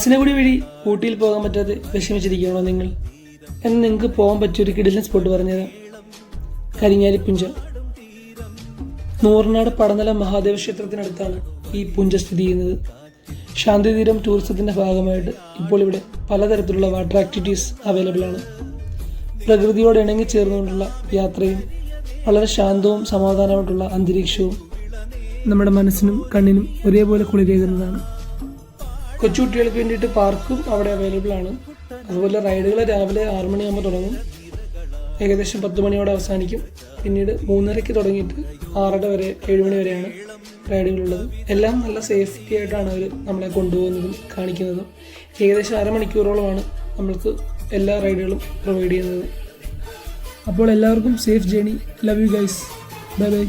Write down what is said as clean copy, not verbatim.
മസിനഗുഡി വഴി ഊട്ടിയിൽ പോകാൻ പറ്റാതെ വിഷമിച്ചിരിക്കുകയാണോ നിങ്ങൾ? എന്ന് നിങ്ങൾക്ക് പോകാൻ പറ്റിയൊരു കിടിലൻ സ്പോട്ട് പറഞ്ഞുതരാം. കരിങ്ങാലിപ്പുഞ്ച. നൂറനാട് പടനില മഹാദേവ ക്ഷേത്രത്തിനടുത്താണ് ഈ പുഞ്ച സ്ഥിതി ചെയ്യുന്നത്. ശാന്തിതീരം ടൂറിസത്തിന്റെ ഭാഗമായിട്ട് ഇപ്പോൾ ഇവിടെ പലതരത്തിലുള്ള വാട്ടർ ആക്ടിവിറ്റീസ് അവൈലബിൾ ആണ്. പ്രകൃതിയോട് ഇണങ്ങിച്ചേർന്നുകൊണ്ടുള്ള യാത്രയും വളരെ ശാന്തവും സമാധാനമായിട്ടുള്ള അന്തരീക്ഷവും നമ്മുടെ മനസ്സിനും കണ്ണിനും ഒരേപോലെ കുളിരേകുന്നതാണ്. കൊച്ചുകുട്ടികൾക്ക് വേണ്ടിയിട്ട് പാർക്കും അവിടെ അവൈലബിൾ ആണ്. അതുപോലെ റൈഡുകൾ രാവിലെ 6 മണിയാകുമ്പോൾ തുടങ്ങും, ഏകദേശം 10 മണിയോടെ അവസാനിക്കും. പിന്നീട് 3:30 തുടങ്ങിയിട്ട് 6:30 വരെ 7 മണി വരെയാണ് റൈഡുകളുള്ളത്. എല്ലാം നല്ല സേഫ്റ്റി ആയിട്ടാണ് അവർ നമ്മളെ കൊണ്ടുപോകുന്നതും കാണിക്കുന്നതും. ഏകദേശം അരമണിക്കൂറോളമാണ് നമ്മൾക്ക് എല്ലാ റൈഡുകളും പ്രൊവൈഡ് ചെയ്യുന്നത്. അപ്പോൾ എല്ലാവർക്കും safe journey. Love you guys. Bye bye.